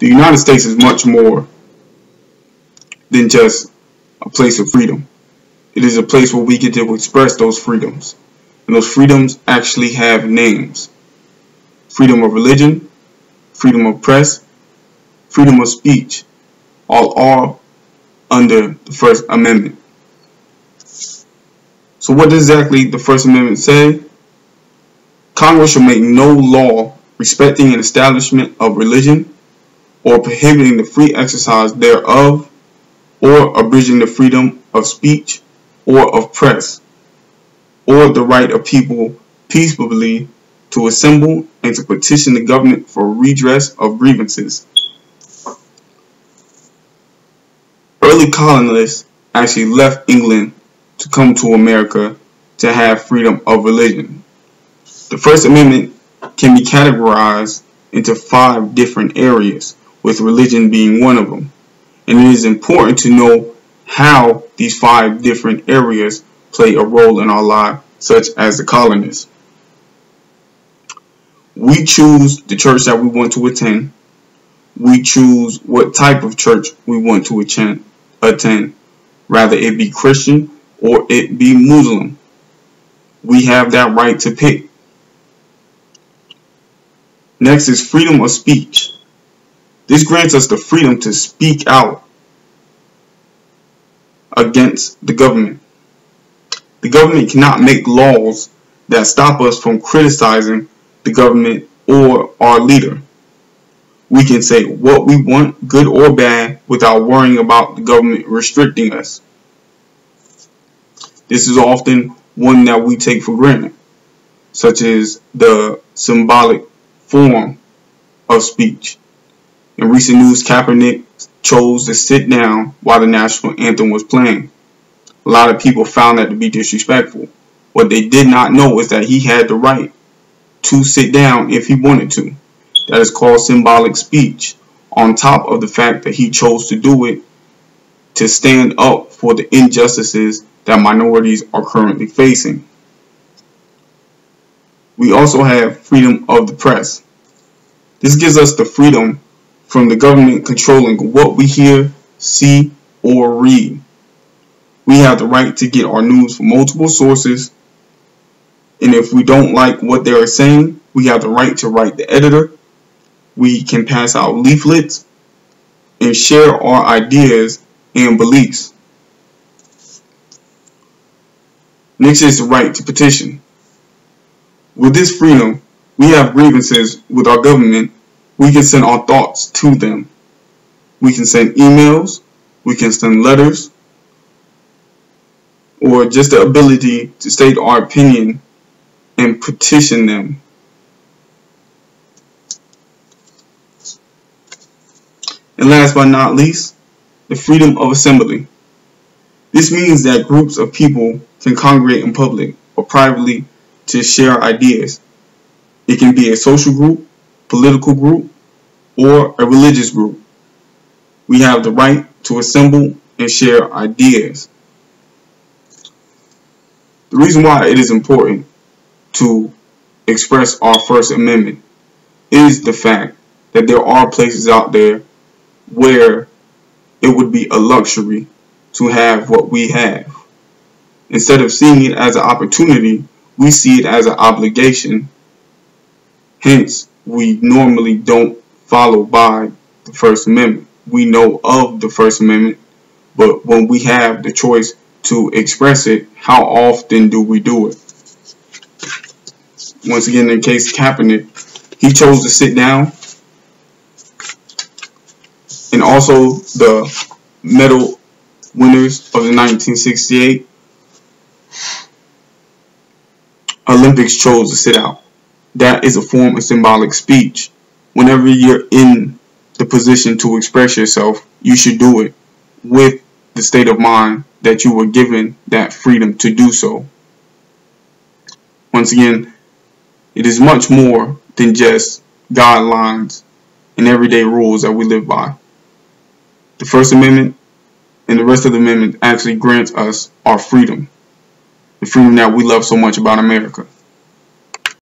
The United States is much more than just a place of freedom. It is a place where we get to express those freedoms. And those freedoms actually have names. Freedom of religion, freedom of press, freedom of speech, all are under the First Amendment. So what does exactly the First Amendment say? Congress shall make no law respecting an establishment of religion or prohibiting the free exercise thereof or abridging the freedom of speech or of press or the right of people peaceably to assemble and to petition the government for redress of grievances. Early colonists actually left England to come to America to have freedom of religion. The First Amendment can be categorized into 5 different areas, with religion being one of them. And it is important to know how these 5 different areas play a role in our life, such as the colonists. We choose the church that we want to attend. We choose what type of church we want to attend, rather it be Christian or it be Muslim. We have that right to pick. Next is freedom of speech. This grants us the freedom to speak out against the government. The government cannot make laws that stop us from criticizing the government or our leader. We can say what we want, good or bad, without worrying about the government restricting us. This is often one that we take for granted, such as the symbolic form of speech. In recent news, Kaepernick chose to sit down while the national anthem was playing. A lot of people found that to be disrespectful. What they did not know is that he had the right to sit down if he wanted to. That is called symbolic speech, on top of the fact that he chose to do it to stand up for the injustices that minorities are currently facing. We also have freedom of the press. This gives us the freedom from the government controlling what we hear, see, or read. We have the right to get our news from multiple sources, and if we don't like what they are saying, we have the right to write the editor. We can pass out leaflets and share our ideas and beliefs. Next is the right to petition. With this freedom, we have grievances with our government. We can send our thoughts to them. We can send emails, we can send letters, or just the ability to state our opinion and petition them. And last but not least, the freedom of assembly. This means that groups of people can congregate in public or privately to share ideas. It can be a social group, political group, or a religious group. We have the right to assemble and share ideas. The reason why it is important to express our First Amendment is the fact that there are places out there where it would be a luxury to have what we have. Instead of seeing it as an opportunity, we see it as an obligation. Hence, we normally don't follow by the First Amendment. We know of the First Amendment, but when we have the choice to express it, how often do we do it? Once again, in the case of Kaepernick, he chose to sit down. And also the medal winners of the 1968 Olympics chose to sit out. That is a form of symbolic speech. Whenever you're in the position to express yourself, you should do it with the state of mind that you were given that freedom to do so. Once again, it is much more than just guidelines and everyday rules that we live by. The First Amendment and the rest of the amendments actually grants us our freedom. The freedom that we love so much about America.